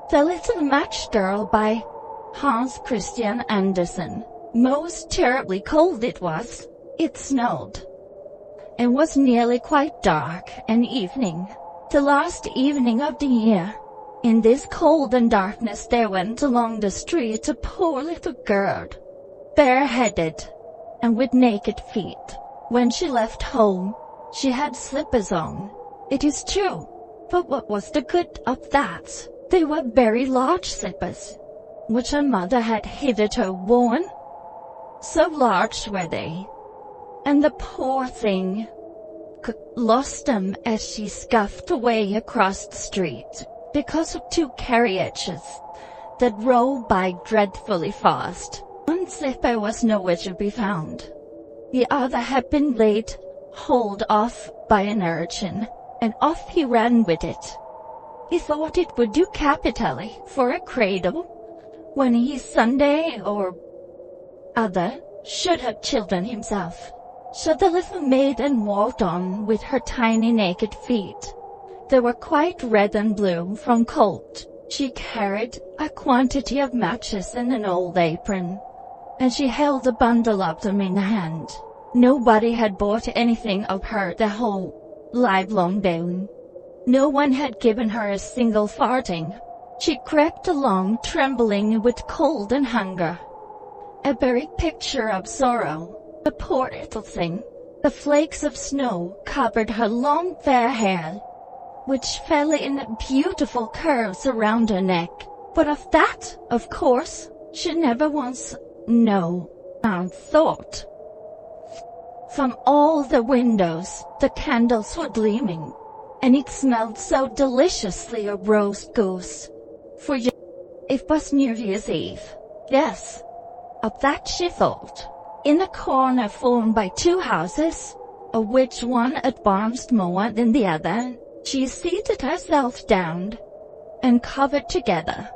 The Little Match Girl by Hans Christian Andersen. Most terribly cold it was. It snowed, and was nearly quite dark, an evening, the last evening of the year. In this cold and darkness there went along the street a poor little girl, bareheaded, and with naked feet. When she left home, she had slippers on, it is true, but what was the good of that? They were very large slippers, which her mother had hitherto worn. So large were they, and the poor thing lost them as she scuffed away across the street, because of two carriages that rolled by dreadfully fast. One slipper was nowhere to be found. The other had been laid hold of by an urchin, and off he ran with it. He thought it would do capitally for a cradle, when he Sunday or other should have children himself. So the little maiden walked on with her tiny naked feet. They were quite red and blue from cold. She carried a quantity of matches in an old apron, and she held a bundle of them in her hand. Nobody had bought anything of her the whole livelong day. No one had given her a single farthing. She crept along trembling with cold and hunger, a very picture of sorrow. The poor little thing. The flakes of snow covered her long fair hair, which fell in beautiful curves around her neck. But of that, of course, she never once thought. From all the windows, the candles were gleaming, and it smelled so deliciously of roast goose. For it was New Year's Eve. Yes, of that she thought. In a corner formed by two houses, of which one advanced more than the other, she seated herself down, and covered together.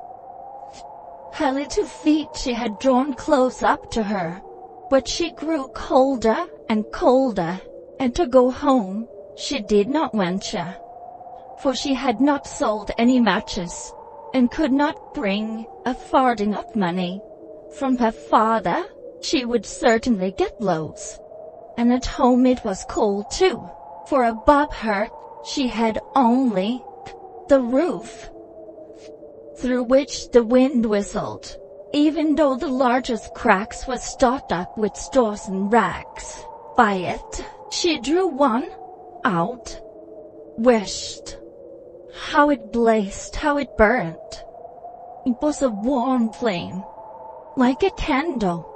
Her little feet she had drawn close up to her, but she grew colder and colder, and to go home she did not venture, for she had not sold any matches, and could not bring a farthing of money. From her father she would certainly get blows, and at home it was cold too, for above her she had only the roof, through which the wind whistled, even though the largest cracks were stopped up with straws and rags. By it she drew one out, wished. How it blazed, how it burnt! It was a warm flame, like a candle,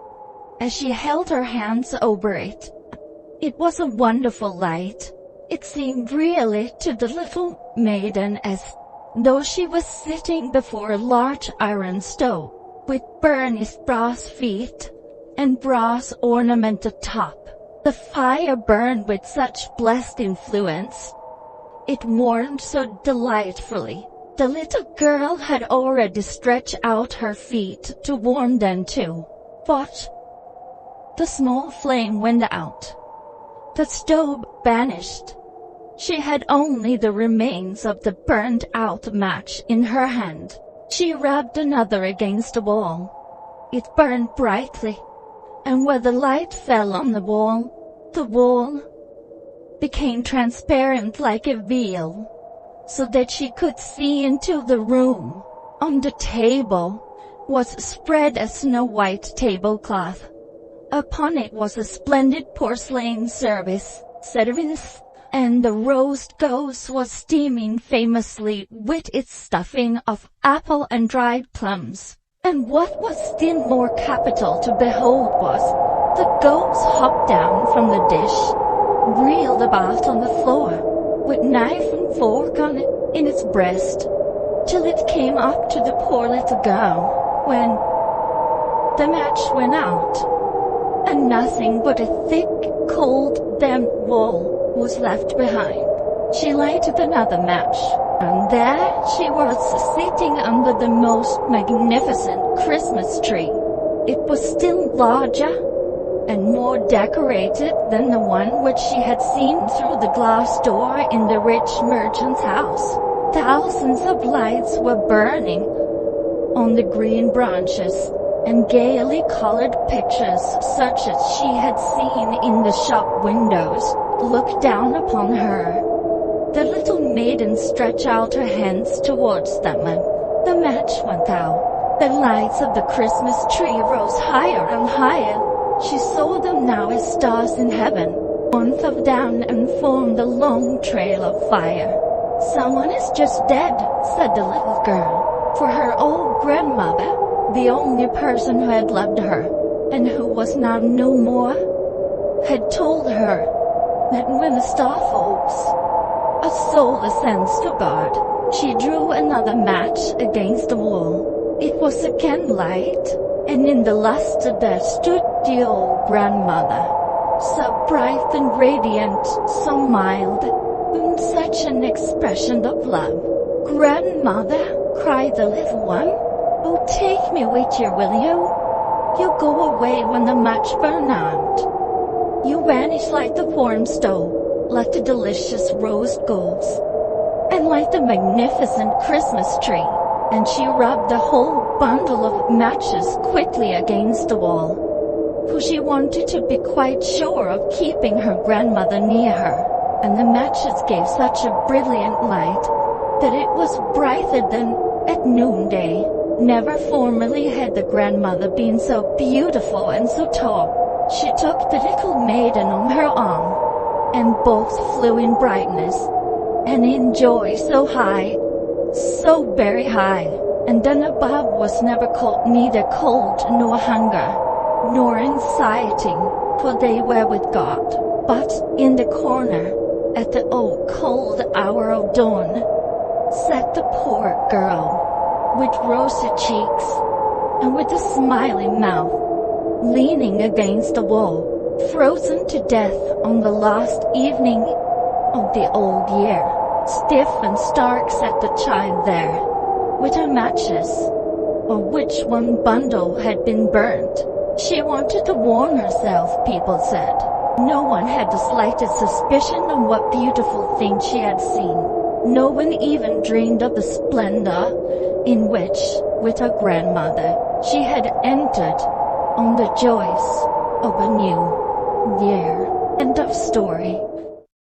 as she held her hands over it. It was a wonderful light. It seemed really to the little maiden as though she was sitting before a large iron stove, with burnished brass feet and brass ornamented top. The fire burned with such blessed influence. It warmed so delightfully. The little girl had already stretched out her feet to warm them too. But the small flame went out. The stove vanished. She had only the remains of the burned-out match in her hand. She rubbed another against the wall. It burned brightly, and where the light fell on the wall became transparent like a veil, so that she could see into the room. On the table was spread a snow-white tablecloth. Upon it was a splendid porcelain service, and the roast goose was steaming famously with its stuffing of apple and dried plums. And what was still more capital to behold was, the goose hopped down from the dish, reeled about on the floor, with knife and fork in its breast, till it came up to the poor little girl, when the match went out, and nothing but a thick, cold, damp wall was left behind. She lighted another match, and there she was sitting under the most magnificent Christmas tree. It was still larger and more decorated than the one which she had seen through the glass door in the rich merchant's house. Thousands of lights were burning on the green branches, and gaily colored pictures such as she had seen in the shop windows looked down upon her. The little maiden stretched out her hands towards them, and the match went out. The lights of the Christmas tree rose higher and higher. She saw them now as stars in heaven, warmth of down and formed a long trail of fire. "Someone is just dead," said the little girl, for her old grandmother, the only person who had loved her, and who was now no more, had told her that when a star falls, a soul ascends to God. She drew another match against the wall. It was a candlelight, and in the luster there stood the old grandmother, so bright and radiant, so mild, and such an expression of love. "Grandmother," cried the little one, "oh, take me with you, will you? You go away when the match burn out. You vanish like the warm stove, like the delicious roast goose, and like the magnificent Christmas tree." And she rubbed the whole bundle of matches quickly against the wall, for she wanted to be quite sure of keeping her grandmother near her. And the matches gave such a brilliant light that it was brighter than at noonday. Never formerly had the grandmother been so beautiful and so tall. She took the little maiden on her arm, and both flew in brightness, and in joy so high, so very high, and then above was never called neither cold nor hunger, nor anxiety, for they were with God. But in the corner, at the old cold hour of dawn, sat the poor girl, with rosy cheeks, and with a smiling mouth, leaning against the wall, frozen to death on the last evening of the old year. Stiff and stark sat the child there, with her matches, of which one bundle had been burnt. She wanted to warm herself, people said. No one had the slightest suspicion of what beautiful thing she had seen. No one even dreamed of the splendor in which, with her grandmother, she had entered on the joys of a new year. End of story.